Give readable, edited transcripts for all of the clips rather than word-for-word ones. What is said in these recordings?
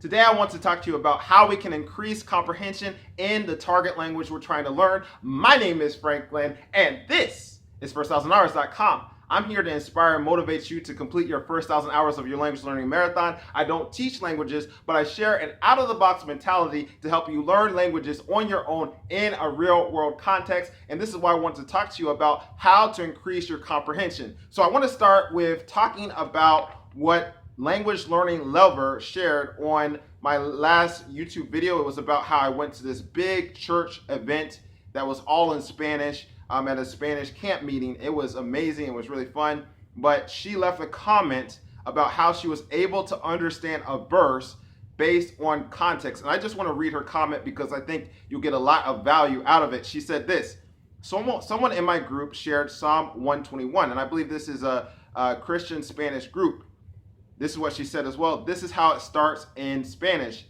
Today I want to talk to you about how we can increase comprehension in the target language we're trying to learn. My name is Franklin, and this is first1000hours.com. I'm here to inspire and motivate you to complete your first 1,000 hours of your language learning marathon. I don't teach languages, but I share an out-of-the-box mentality to help you learn languages on your own in a real-world context. And this is why I want to talk to you about how to increase your comprehension. So I want to start with talking about what Language Learning Lover shared on my last YouTube video. It was about how I went to this big church event that was all in Spanish. At a Spanish camp meeting. It was amazing. It was really fun. But she left a comment about how she was able to understand a verse based on context. And I just want to read her comment because I think you'll get a lot of value out of it. She said this: someone in my group shared Psalm 121, and I believe this is a Christian Spanish group. This is what she said as well. This is how it starts in Spanish.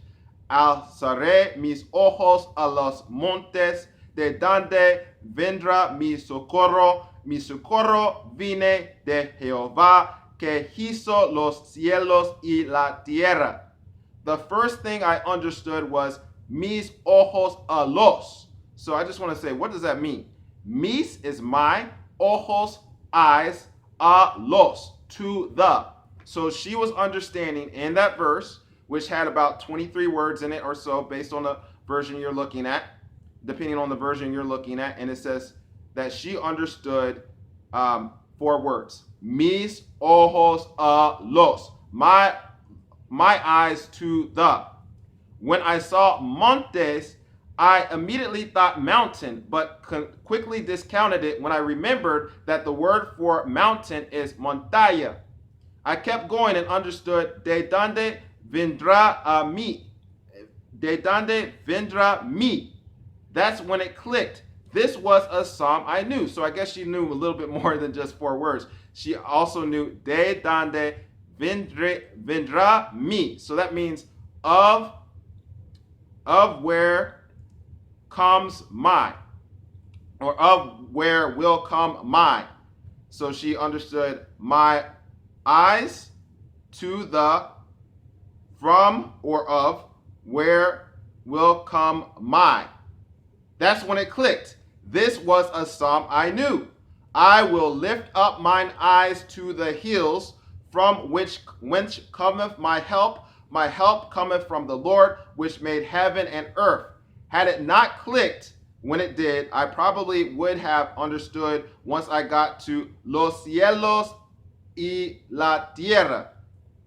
Alzaré mis ojos a los montes, de donde vendrá mi socorro. Mi socorro viene de Jehová, que hizo los cielos y la tierra. The first thing I understood was mis ojos a los. So I just want to say, what does that mean? Mis is my, ojos, eyes, a los, to the. So she was understanding in that verse, which had about 23 words in it or so, based on the version you're looking at, depending on the version you're looking at, and it says that she understood 4 words. Mis ojos a los. My eyes to the. When I saw montes, I immediately thought mountain, but quickly discounted it when I remembered that the word for mountain is montaña. I kept going and understood de donde vendrá a mí. De donde vendrá mí. That's when it clicked. This was a psalm I knew. So I guess she knew a little bit more than just 4 words. She also knew de donde vendrá mí. So that means of where comes my, or of where will come my. So she understood my eyes to the, from or of, where will come my. That's when it clicked. This was a psalm I knew. I will lift up mine eyes to the hills, from whence cometh my help. My help cometh from the Lord, which made heaven and earth. Had it not clicked when it did, I probably would have understood once I got to los cielos y la tierra.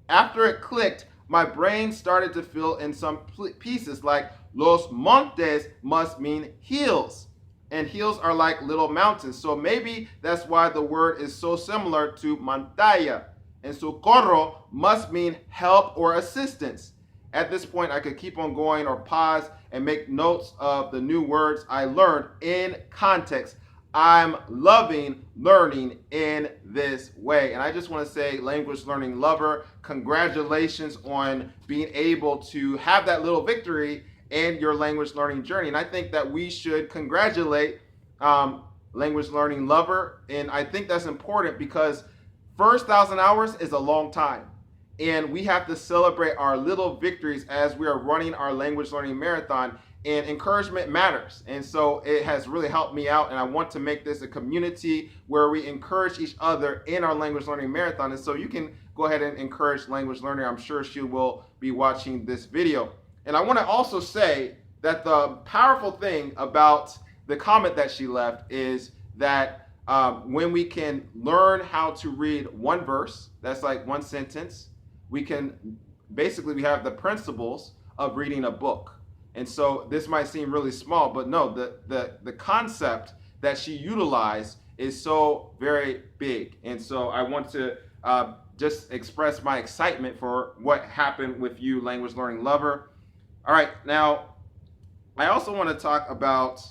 After it clicked, my brain started to fill in some pieces, like los montes must mean hills, and hills are like little mountains. So maybe that's why the word is so similar to montaña. And socorro must mean help or assistance. At this point, I could keep on going or pause and make notes of the new words I learned in context. I'm loving learning in this way. And I just want to say, Language Learning Lover, congratulations on being able to have that little victory in your language learning journey. And I think that we should congratulate Language Learning Lover. And I think that's important because first 1,000 hours is a long time. And we have to celebrate our little victories as we are running our language learning marathon. And encouragement matters. And so it has really helped me out. And I want to make this a community where we encourage each other in our language learning marathon. And so you can go ahead and encourage Language Learner. I'm sure she will be watching this video. And I want to also say that the powerful thing about the comment that she left is that when we can learn how to read one verse, that's like one sentence, we have the principles of reading a book. And so this might seem really small, but no, the concept that she utilized is so very big. And so I want to just express my excitement for what happened with you, Language Learning Lover. All right, now I also want to talk about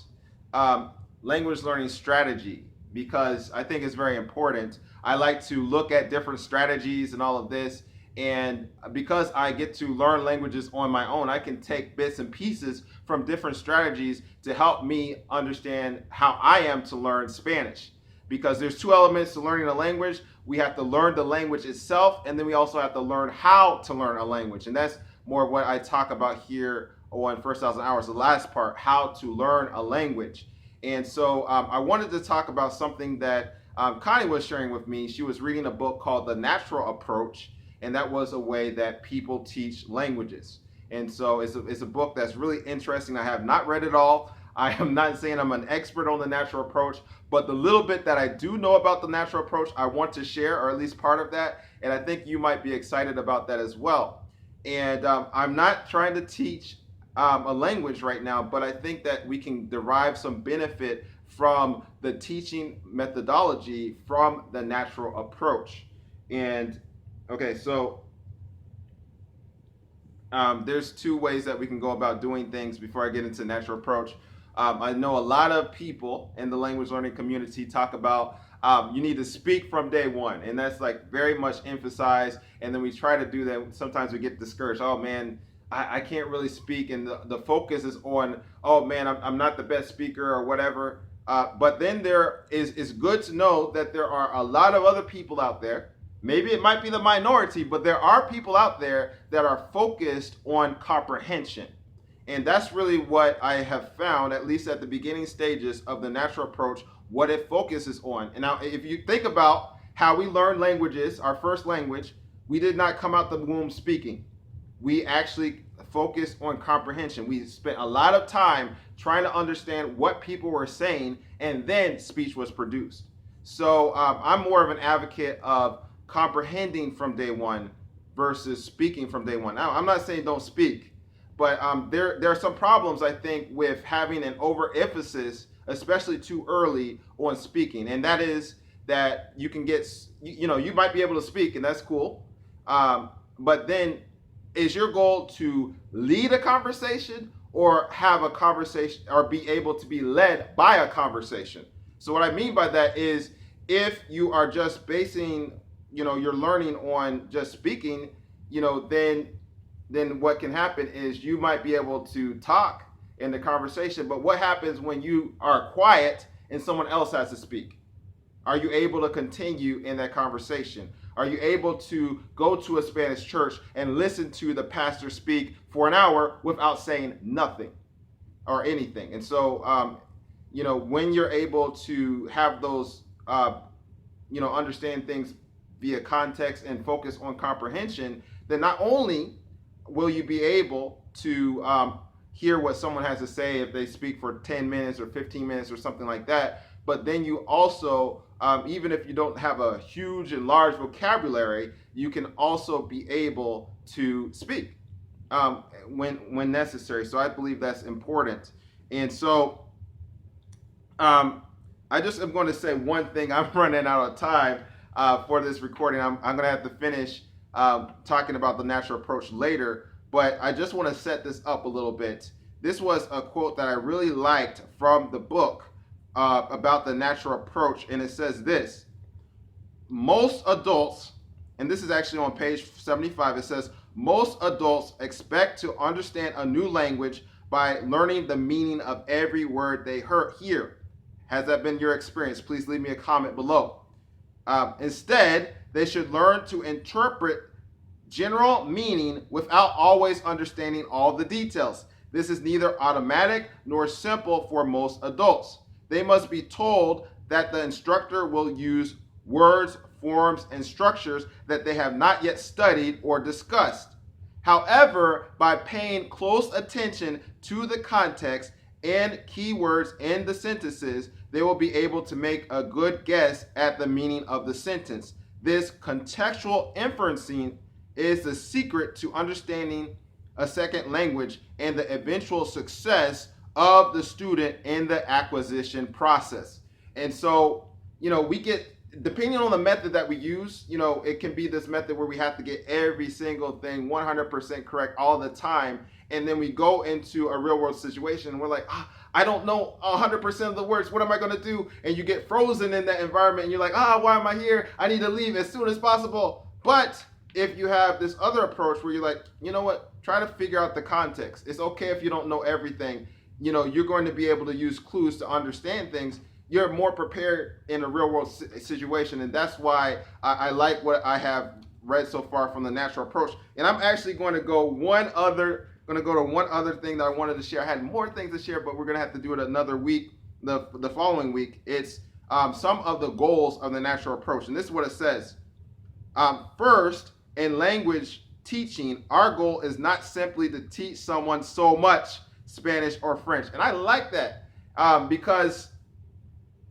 language learning strategy, because I think it's very important. I like to look at different strategies and all of this. And because I get to learn languages on my own, I can take bits and pieces from different strategies to help me understand how I am to learn Spanish. Because there's 2 elements to learning a language. We have to learn the language itself, and then we also have to learn how to learn a language. And that's more what I talk about here on First 1,000 Hours, the last part, how to learn a language. And so I wanted to talk about something that Connie was sharing with me. She was reading a book called The Natural Approach, and that was a way that people teach languages. And so it's a book that's really interesting. I have not read it all. I am not saying I'm an expert on the natural approach, but the little bit that I do know about the natural approach, I want to share, or at least part of that. And I think you might be excited about that as well. And I'm not trying to teach a language right now, but I think that we can derive some benefit from the teaching methodology from the natural approach. And okay, so there's two ways that we can go about doing things before I get into natural approach. I know a lot of people in the language learning community talk about you need to speak from day one, and that's like very much emphasized. And then we try to do that. Sometimes we get discouraged. Oh man, I can't really speak, and the focus is on, oh man, I'm not the best speaker or whatever. But then it's good to know that there are a lot of other people out there. Maybe it might be the minority, but there are people out there that are focused on comprehension. And that's really what I have found, at least at the beginning stages of the natural approach, what it focuses on. And now, if you think about how we learn languages, our first language, we did not come out the womb speaking. We actually focused on comprehension. We spent a lot of time trying to understand what people were saying, and then speech was produced. So I'm more of an advocate of comprehending from day one versus speaking from day one. Now, I'm not saying don't speak, but there are some problems, I think, with having an overemphasis, especially too early, on speaking. And that is that you can get, you might be able to speak, and that's cool. But then is your goal to lead a conversation or have a conversation or be able to be led by a conversation? So what I mean by that is if you are just basing, your learning on just speaking, then what can happen is you might be able to talk in the conversation, but what happens when you are quiet and someone else has to speak? Are you able to continue in that conversation? Are you able to go to a Spanish church and listen to the pastor speak for an hour without saying nothing or anything? And so, when you're able to have those, understand things via context and focus on comprehension, then not only will you be able to hear what someone has to say if they speak for 10 minutes or 15 minutes or something like that, but then you also, even if you don't have a huge and large vocabulary, you can also be able to speak when necessary. So I believe that's important. And so I just am going to say one thing. I'm running out of time for this recording. I'm going to have to finish talking about the natural approach later, but I just want to set this up a little bit. This was a quote that I really liked from the book about the natural approach, and it says this: most adults, and this is actually on page 75, it says, most adults expect to understand a new language by learning the meaning of every word they hear. Has that been your experience? Please leave me a comment below. Instead, they should learn to interpret general meaning without always understanding all the details. This is neither automatic nor simple for most adults. They must be told that the instructor will use words, forms, and structures that they have not yet studied or discussed. However, by paying close attention to the context and keywords in the sentences, they will be able to make a good guess at the meaning of the sentence. This contextual inferencing is the secret to understanding a second language and the eventual success of the student in the acquisition process. And so, we get, depending on the method that we use, it can be this method where we have to get every single thing 100% correct all the time. And then we go into a real world situation and we're like, I don't know 100% of the words. What am I going to do? And you get frozen in that environment and you're like, why am I here? I need to leave as soon as possible. But if you have this other approach where you're like, you know what, try to figure out the context. It's okay if you don't know everything. You're going to be able to use clues to understand things. You're more prepared in a real world situation. And that's why I like what I have read so far from the natural approach. And I'm actually going to go to one other thing that I wanted to share. I had more things to share, but we're going to have to do it another week, the following week. It's some of the goals of the natural approach. And this is what it says. First, in language teaching, our goal is not simply to teach someone so much Spanish or French. And I like that because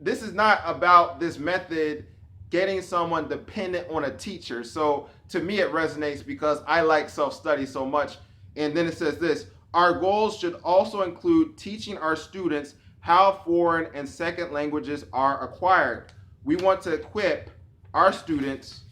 this is not about this method getting someone dependent on a teacher. So to me, it resonates because I like self-study so much. And then it says this: our goals should also include teaching our students how foreign and second languages are acquired. We want to equip our students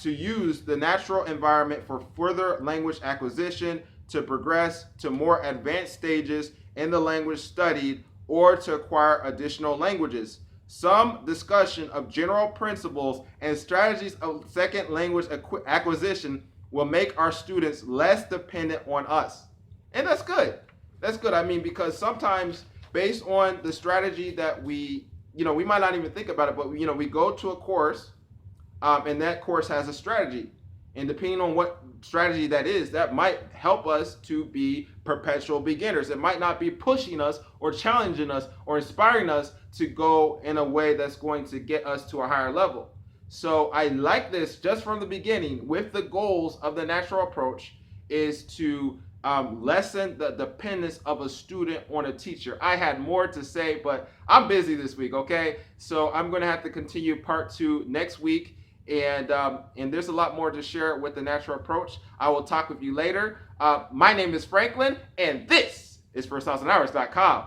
to use the natural environment for further language acquisition, to progress to more advanced stages in the language studied, or to acquire additional languages. Some discussion of general principles and strategies of second language acquisition will make our students less dependent on us. And that's good. That's good. I mean, because sometimes based on the strategy that we might not even think about it, but we go to a course and that course has a strategy. And depending on what strategy that is, that might help us to be perpetual beginners. It might not be pushing us or challenging us or inspiring us to go in a way that's going to get us to a higher level. So I like this just from the beginning, with the goals of the natural approach is to lessen the dependence of a student on a teacher. I had more to say, but I'm busy this week, okay? So I'm going to have to continue part 2 next week. And there's a lot more to share with the natural approach. I will talk with you later. My name is Franklin, and this is FirstThousandHours.com.